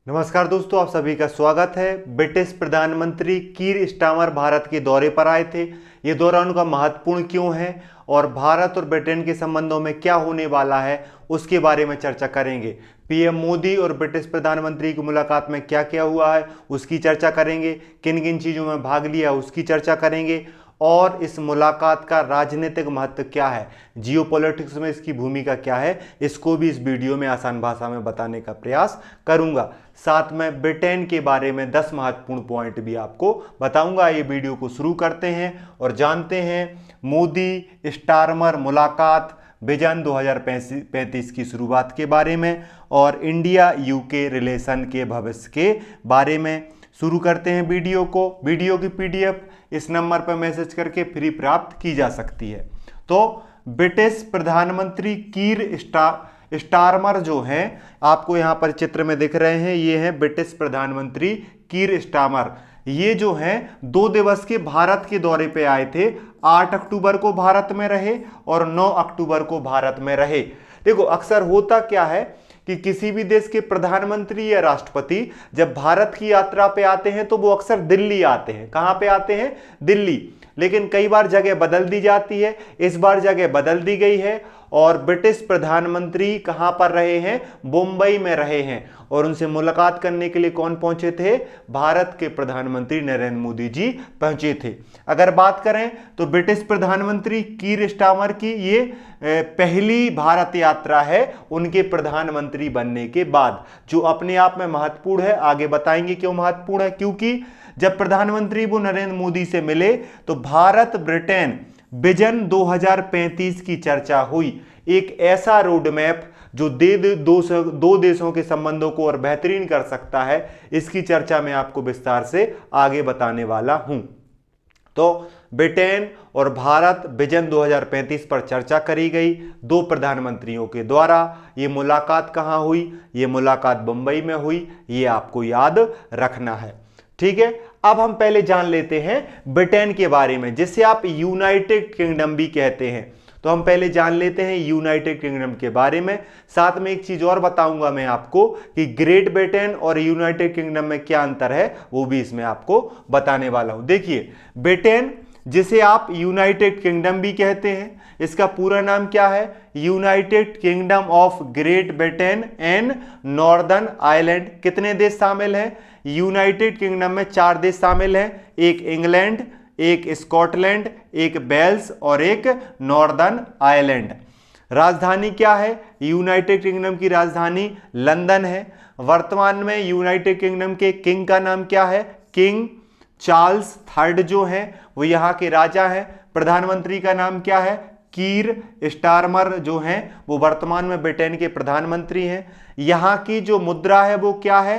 नमस्कार दोस्तों, आप सभी का स्वागत है। ब्रिटिश प्रधानमंत्री कीर स्टारमर भारत के दौरे पर आए थे। ये दौरा उनका महत्वपूर्ण क्यों है और भारत और ब्रिटेन के संबंधों में क्या होने वाला है, उसके बारे में चर्चा करेंगे। पीएम मोदी और ब्रिटिश प्रधानमंत्री की मुलाकात में क्या क्या हुआ है उसकी चर्चा करेंगे। किन किन चीज़ों में भाग लिया उसकी चर्चा करेंगे और इस मुलाकात का राजनीतिक महत्व क्या है, जियोपॉलिटिक्स में इसकी भूमिका क्या है, इसको भी इस वीडियो में आसान भाषा में बताने का प्रयास करूंगा। साथ में ब्रिटेन के बारे में 10 महत्वपूर्ण पॉइंट भी आपको बताऊंगा। ये वीडियो को शुरू करते हैं और जानते हैं मोदी स्टारमर मुलाकात विजन 2035 की शुरुआत के बारे में और इंडिया यूके रिलेशन के भविष्य के बारे में। शुरू करते हैं वीडियो को। वीडियो की पीडीएफ इस नंबर पर मैसेज करके फ्री प्राप्त की जा सकती है। तो ब्रिटिश प्रधानमंत्री कीर स्टारमर जो हैं, आपको यहां पर चित्र में दिख रहे हैं, ये हैं ब्रिटिश प्रधानमंत्री कीर स्टारमर। ये जो हैं 2 दिवस के भारत के दौरे पे आए थे। 8 अक्टूबर को भारत में रहे और 9 अक्टूबर को भारत में रहे। देखो, अक्सर होता क्या है कि किसी भी देश के प्रधानमंत्री या राष्ट्रपति जब भारत की यात्रा पे आते हैं तो वो अक्सर दिल्ली आते हैं। कहां पे आते हैं? दिल्ली। लेकिन कई बार जगह बदल दी जाती है। इस बार जगह बदल दी गई है और ब्रिटिश प्रधानमंत्री कहां पर रहे हैं? मुंबई में रहे हैं। और उनसे मुलाकात करने के लिए कौन पहुंचे थे? भारत के प्रधानमंत्री नरेंद्र मोदी जी पहुंचे थे। अगर बात करें तो ब्रिटिश प्रधानमंत्री कीर स्टारमर की ये पहली भारत यात्रा है उनके प्रधानमंत्री बनने के बाद, जो अपने आप में महत्वपूर्ण है। आगे बताएंगे क्यों महत्वपूर्ण है। क्योंकि जब प्रधानमंत्री वो नरेंद्र मोदी से मिले तो भारत ब्रिटेन विजन 2035 की चर्चा हुई। एक ऐसा रोड मैप जो दो देशों के संबंधों को और बेहतरीन कर सकता है, इसकी चर्चा मैं आपको विस्तार से आगे बताने वाला हूं। तो ब्रिटेन और भारत विजन 2035 पर चर्चा करी गई 2 प्रधानमंत्रियों के द्वारा। ये मुलाकात कहां हुई? ये मुलाकात मुंबई में हुई। ये आपको याद रखना है, ठीक है। अब हम पहले जान लेते हैं ब्रिटेन के बारे में, जिसे आप यूनाइटेड किंगडम भी कहते हैं। तो हम पहले जान लेते हैं यूनाइटेड किंगडम के बारे में। साथ में एक चीज और बताऊंगा मैं आपको कि ग्रेट ब्रिटेन और यूनाइटेड किंगडम में क्या अंतर है, वो भी इसमें आपको बताने वाला हूं। देखिए, ब्रिटेन जिसे आप यूनाइटेड किंगडम भी कहते हैं, इसका पूरा नाम क्या है? United kingdom of great Britain and northern Ireland. कितने देश शामिल हैं? यूनाइटेड किंगडम में 4 देश शामिल हैं। एक इंग्लैंड, एक स्कॉटलैंड, एक वेल्स और एक नॉर्दर्न आयरलैंड। राजधानी क्या है? यूनाइटेड किंगडम की राजधानी लंदन है। वर्तमान में यूनाइटेड किंगडम के किंग का नाम क्या है? किंग चार्ल्स III जो है वो यहाँ के राजा हैं। प्रधानमंत्री का नाम क्या है? कीर स्टारमर जो हैं वो वर्तमान में ब्रिटेन के प्रधानमंत्री हैं। यहाँ की जो मुद्रा है वो क्या है?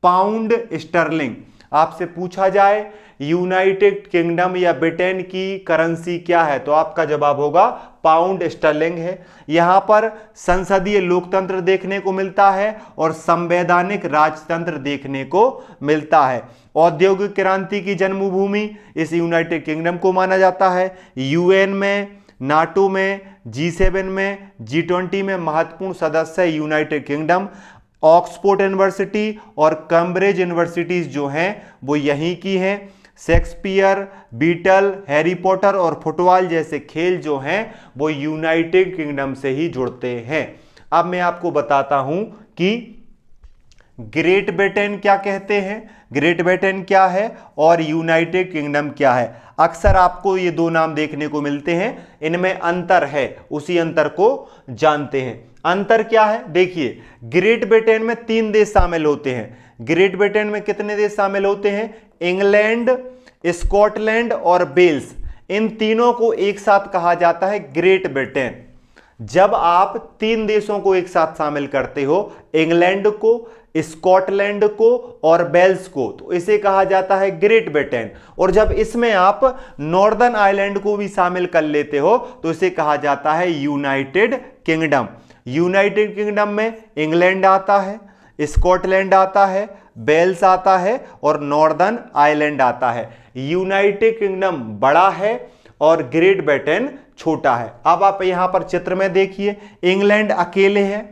Pound sterling. आपसे पूछा जाए यूनाइटेड किंगडम या ब्रिटेन की करेंसी क्या है, तो आपका जवाब होगा पाउंड स्टर्लिंग है। यहां पर संसदीय लोकतंत्र देखने को मिलता है और संवैधानिक राजतंत्र देखने को मिलता है। औद्योगिक क्रांति की जन्मभूमि इस यूनाइटेड किंगडम को माना जाता है। यूएन में, नाटो में, G7 में, G20 में महत्वपूर्ण सदस्य है यूनाइटेड किंगडम। ऑक्सफोर्ड यूनिवर्सिटी और कैम्ब्रिज यूनिवर्सिटीज जो हैं वो यहीं की हैं। शेक्सपियर, बीटल, हैरी पॉटर और फुटबॉल जैसे खेल जो हैं वो यूनाइटेड किंगडम से ही जुड़ते हैं। अब मैं आपको बताता हूं कि ग्रेट ब्रिटेन क्या कहते हैं, ग्रेट ब्रिटेन क्या है और यूनाइटेड किंगडम क्या है। अक्सर आपको ये 2 नाम देखने को मिलते हैं, इनमें अंतर है, उसी अंतर को जानते हैं। अंतर क्या है? देखिए, ग्रेट ब्रिटेन में 3 देश शामिल होते हैं। ग्रेट ब्रिटेन में कितने देश शामिल होते हैं? इंग्लैंड, स्कॉटलैंड और वेल्स। इन तीनों को एक साथ कहा जाता है ग्रेट ब्रिटेन। जब आप 3 देशों को एक साथ शामिल करते हो, इंग्लैंड को, स्कॉटलैंड को और वेल्स को, तो इसे कहा जाता है ग्रेट ब्रिटेन। और जब इसमें आप नॉर्दर्न आयरलैंड को भी शामिल कर लेते हो तो इसे कहा जाता है यूनाइटेड किंगडम। यूनाइटेड किंगडम में इंग्लैंड आता है, स्कॉटलैंड आता है, वेल्स आता है और नॉर्दर्न आयरलैंड आता है। यूनाइटेड किंगडम बड़ा है और ग्रेट ब्रिटेन छोटा है। अब आप यहां पर चित्र में देखिए, इंग्लैंड अकेले है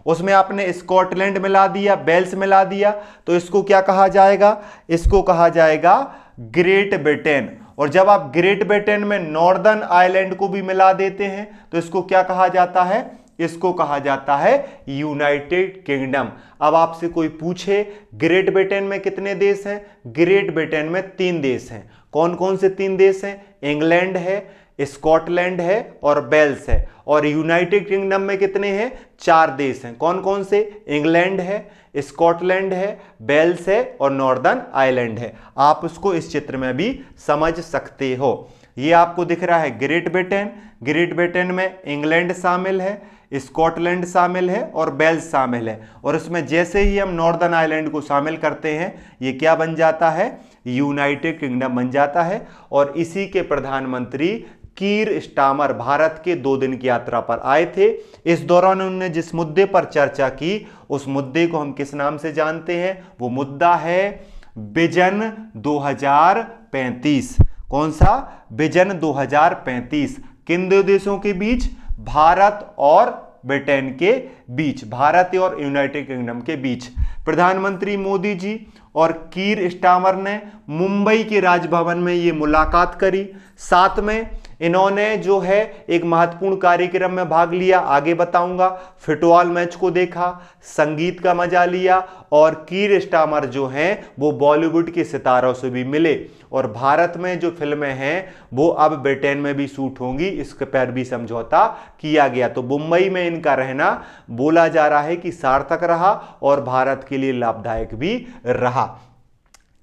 उसमें आपने स्कॉटलैंड मिला दिया, वेल्स मिला दिया, तो इसको क्या कहा जाएगा? इसको कहा जाएगा ग्रेट ब्रिटेन। और जब आप ग्रेट ब्रिटेन में नॉर्दर्न आयरलैंड को भी मिला देते हैं तो इसको क्या कहा जाता है? इसको कहा जाता है यूनाइटेड किंगडम। अब आपसे कोई पूछे ग्रेट ब्रिटेन में कितने देश हैं? ग्रेट ब्रिटेन में 3 देश हैं। कौन कौन से 3 देश हैं? इंग्लैंड है, स्कॉटलैंड है और वेल्स है। और यूनाइटेड किंगडम में कितने हैं? 4 देश हैं। कौन कौन से? इंग्लैंड है, स्कॉटलैंड है, वेल्स है और नॉर्दर्न आयरलैंड है। आप उसको इस चित्र में भी समझ सकते हो। ये आपको दिख रहा है ग्रेट ब्रिटेन। ग्रेट ब्रिटेन में इंग्लैंड शामिल है, स्कॉटलैंड शामिल है और वेल्स शामिल है। और उसमें जैसे ही हम नॉर्दर्न आयरलैंड को शामिल करते हैं ये क्या बन जाता है? यूनाइटेड किंगडम बन जाता है। और इसी के प्रधानमंत्री कीर स्टामर भारत के 2 दिन की यात्रा पर आए थे। इस दौरान उन्होंने जिस मुद्दे पर चर्चा की उस मुद्दे को हम किस नाम से जानते हैं? वो मुद्दा है विजन 2035। कौन सा? विजन 2035। किन 2 देशों के बीच? भारत और ब्रिटेन के बीच, भारत और यूनाइटेड किंगडम के बीच। प्रधानमंत्री मोदी जी और कीर स्टामर ने मुंबई के राजभवन में ये मुलाकात करी। साथ में इन्होंने जो है एक महत्वपूर्ण कार्यक्रम में भाग लिया, आगे बताऊंगा। फुटबॉल मैच को देखा, संगीत का मजा लिया और कीर स्टामर जो हैं वो बॉलीवुड के सितारों से भी मिले। और भारत में जो फिल्में हैं वो अब ब्रिटेन में भी शूट होंगी, इसके पर भी समझौता किया गया। तो मुंबई में इनका रहना बोला जा रहा है कि सार्थक रहा और भारत के लिए लाभदायक भी रहा।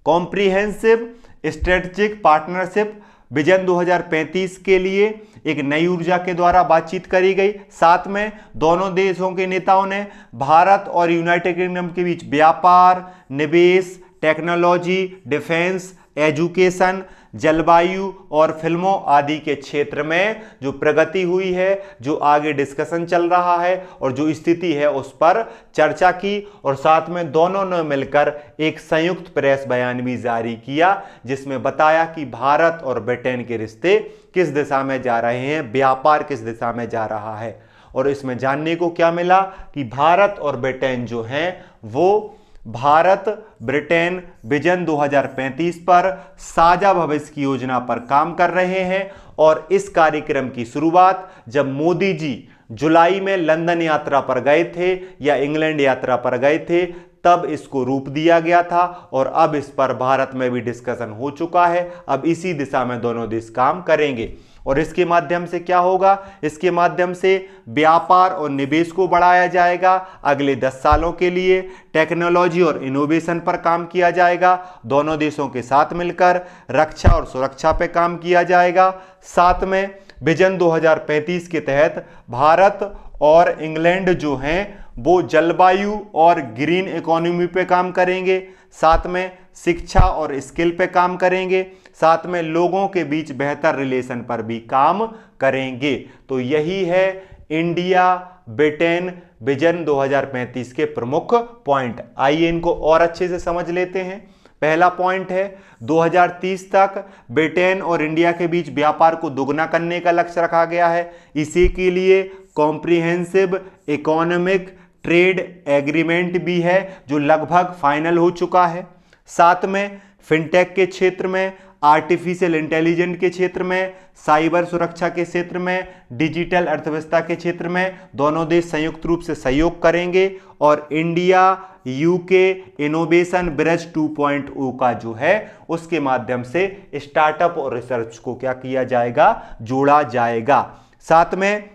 कॉम्प्रिहेंसिव स्ट्रेटेजिक पार्टनरशिप विजन 2035 के लिए एक नई ऊर्जा के द्वारा बातचीत करी गई। साथ में दोनों देशों के नेताओं ने भारत और यूनाइटेड किंगडम के बीच व्यापार, निवेश, टेक्नोलॉजी, डिफेंस, एजुकेशन, जलवायु और फिल्मों आदि के क्षेत्र में जो प्रगति हुई है, जो आगे डिस्कशन चल रहा है और जो स्थिति है उस पर चर्चा की। और साथ में दोनों ने मिलकर एक संयुक्त प्रेस बयान भी जारी किया जिसमें बताया कि भारत और ब्रिटेन के रिश्ते किस दिशा में जा रहे हैं, व्यापार किस दिशा में जा रहा है। और इसमें जानने को क्या मिला कि भारत और ब्रिटेन जो हैं वो भारत ब्रिटेन विजन 2035 पर साझा भविष्य की योजना पर काम कर रहे हैं। और इस कार्यक्रम की शुरुआत जब मोदी जी जुलाई में लंदन यात्रा पर गए थे या इंग्लैंड यात्रा पर गए थे तब इसको रूप दिया गया था। और अब इस पर भारत में भी डिस्कशन हो चुका है। अब इसी दिशा में दोनों देश काम करेंगे। और इसके माध्यम से क्या होगा? इसके माध्यम से व्यापार और निवेश को बढ़ाया जाएगा। अगले 10 सालों के लिए टेक्नोलॉजी और इनोवेशन पर काम किया जाएगा। दोनों देशों के साथ मिलकर रक्षा और सुरक्षा पर काम किया जाएगा। साथ में विजन 2035 के तहत भारत और इंग्लैंड जो हैं वो जलवायु और ग्रीन इकोनॉमी पे काम करेंगे। साथ में शिक्षा और स्किल पे काम करेंगे। साथ में लोगों के बीच बेहतर रिलेशन पर भी काम करेंगे। तो यही है इंडिया ब्रिटेन विजन 2035 के प्रमुख पॉइंट। आइए इनको और अच्छे से समझ लेते हैं। पहला पॉइंट है 2030 तक ब्रिटेन और इंडिया के बीच व्यापार को दोगुना करने का लक्ष्य रखा गया है। इसी के लिए कॉम्प्रिहेंसिव इकोनॉमिक ट्रेड एग्रीमेंट भी है जो लगभग फाइनल हो चुका है। साथ में फिनटेक के क्षेत्र में, आर्टिफिशियल इंटेलिजेंस के क्षेत्र में, साइबर सुरक्षा के क्षेत्र में, डिजिटल अर्थव्यवस्था के क्षेत्र में दोनों देश संयुक्त रूप से सहयोग करेंगे। और इंडिया यूके इनोवेशन ब्रिज 2.0 का जो है उसके माध्यम से स्टार्टअप और रिसर्च को क्या किया जाएगा? जोड़ा जाएगा। साथ में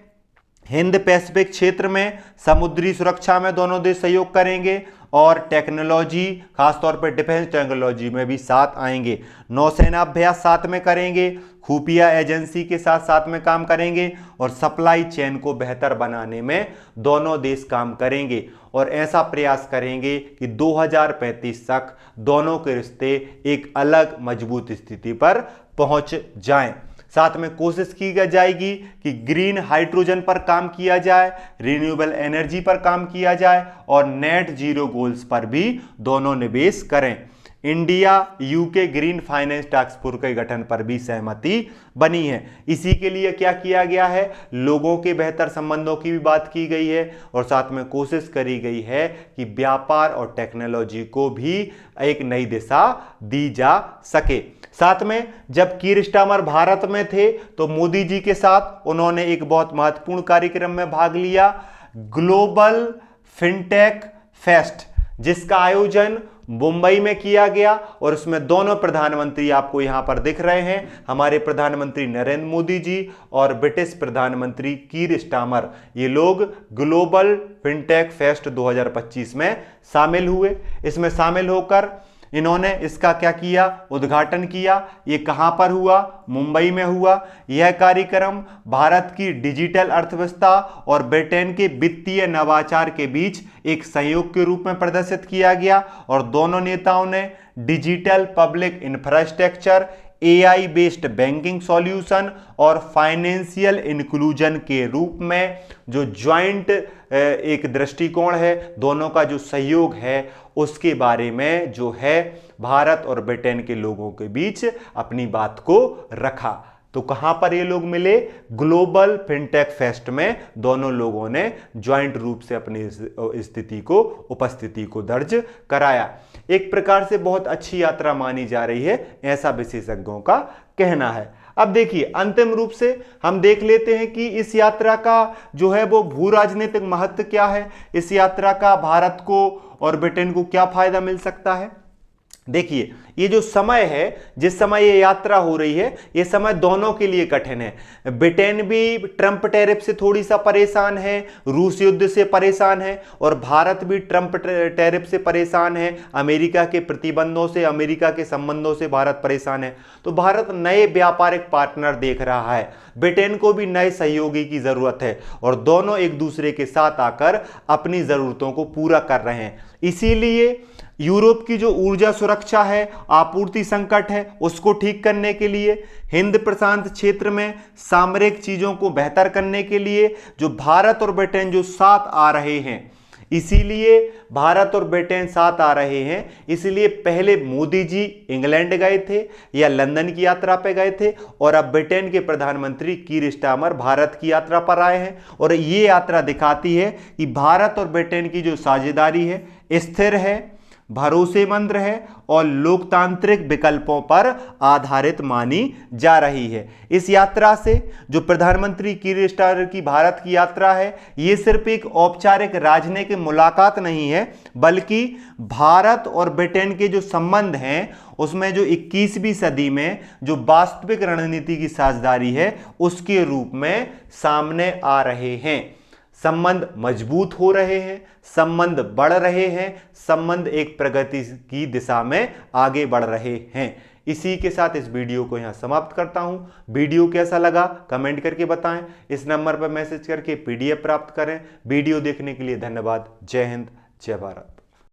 हिंद पैसिफिक क्षेत्र में समुद्री सुरक्षा में दोनों देश सहयोग करेंगे और टेक्नोलॉजी, खासतौर पर डिफेंस टेक्नोलॉजी में भी साथ आएंगे। नौसेना अभ्यास साथ में करेंगे, खुफिया एजेंसी के साथ साथ में काम करेंगे और सप्लाई चेन को बेहतर बनाने में दोनों देश काम करेंगे। और ऐसा प्रयास करेंगे कि 2035 तक दोनों के रिश्ते एक अलग मजबूत स्थिति पर पहुंच जाएं। साथ में कोशिश की जाएगी कि ग्रीन हाइड्रोजन पर काम किया जाए, रिन्यूएबल एनर्जी पर काम किया जाए और नेट जीरो गोल्स पर भी दोनों निवेश करें। India UK green finance task force के गठन पर भी सहमति बनी है। इसी के लिए क्या किया गया है, लोगों के बेहतर संबंधों की भी बात की गई है और साथ में कोशिश करी गई है कि व्यापार और टेक्नोलॉजी को भी एक नई दिशा दी जा सके। साथ में जब कीर स्टारमर भारत में थे तो मोदी जी के साथ उन्होंने एक बहुत महत्वपूर्ण कार्यक्रम में भाग लिया, ग्लोबल फिनटेक फेस्ट, जिसका आयोजन मुंबई में किया गया और उसमें दोनों प्रधानमंत्री आपको यहां पर दिख रहे हैं, हमारे प्रधानमंत्री नरेंद्र मोदी जी और ब्रिटिश प्रधानमंत्री कीर स्टारमर। ये लोग ग्लोबल फिनटेक फेस्ट 2025 में शामिल हुए। इसमें शामिल होकर इन्होंने इसका क्या किया, उद्घाटन किया। ये कहां पर हुआ, मुंबई में हुआ। यह कार्यक्रम भारत की डिजिटल अर्थव्यवस्था और ब्रिटेन के वित्तीय नवाचार के बीच एक सहयोग के रूप में प्रदर्शित किया गया और दोनों नेताओं ने digital public infrastructure, AI based banking solution और फाइनेंशियल इंक्लूजन के रूप में जो ज्वाइंट एक दृष्टिकोण है, दोनों का जो सहयोग है उसके बारे में जो है भारत और ब्रिटेन के लोगों के बीच अपनी बात को रखा। तो कहां पर ये लोग मिले, ग्लोबल फिनटेक फेस्ट में दोनों लोगों ने ज्वाइंट रूप से अपनी स्थिति को, उपस्थिति को दर्ज कराया। एक प्रकार से बहुत अच्छी यात्रा मानी जा रही है, ऐसा विशेषज्ञों का कहना है। अब देखिए अंतिम रूप से हम देख लेते हैं कि इस यात्रा का जो है वो भू राजनीतिक महत्व क्या है, इस यात्रा का भारत को और ब्रिटेन को क्या फायदा मिल सकता है। देखिए ये जो समय है, जिस समय ये यात्रा हो रही है, ये समय दोनों के लिए कठिन है। ब्रिटेन भी ट्रंप टैरिफ से थोड़ी सा परेशान है, रूस युद्ध से परेशान है और भारत भी ट्रंप टैरिफ से परेशान है, अमेरिका के प्रतिबंधों से, अमेरिका के संबंधों से भारत परेशान है। तो भारत नए व्यापारिक पार्टनर देख रहा है, ब्रिटेन को भी नए सहयोगी की जरूरत है और दोनों एक दूसरे के साथ आकर अपनी जरूरतों को पूरा कर रहे हैं। इसीलिए यूरोप की जो ऊर्जा सुरक्षा है, आपूर्ति संकट है, उसको ठीक करने के लिए, हिंद प्रशांत क्षेत्र में सामरिक चीजों को बेहतर करने के लिए जो भारत और ब्रिटेन जो साथ आ रहे हैं, इसीलिए भारत और ब्रिटेन साथ आ रहे हैं। इसलिए पहले मोदी जी इंग्लैंड गए थे या लंदन की यात्रा पे गए थे और अब ब्रिटेन के प्रधानमंत्री कीर स्टारमर भारत की यात्रा पर आए हैं और ये यात्रा दिखाती है कि भारत और ब्रिटेन की जो साझेदारी है स्थिर है, भरोसेमंद है और लोकतांत्रिक विकल्पों पर आधारित मानी जा रही है। इस यात्रा से जो प्रधानमंत्री कीर स्टारमर की भारत की यात्रा है, ये सिर्फ एक औपचारिक राजनीतिक मुलाकात नहीं है, बल्कि भारत और ब्रिटेन के जो संबंध हैं उसमें जो 21वीं सदी में जो वास्तविक रणनीति की साझेदारी है उसके रूप में सामने आ रहे हैं। संबंध मजबूत हो रहे हैं, संबंध बढ़ रहे हैं, संबंध एक प्रगति की दिशा में आगे बढ़ रहे हैं। इसी के साथ इस वीडियो को यहां समाप्त करता हूं। वीडियो कैसा लगा कमेंट करके बताएं, इस नंबर पर मैसेज करके PDF प्राप्त करें। वीडियो देखने के लिए धन्यवाद। जय हिंद, जय भारत।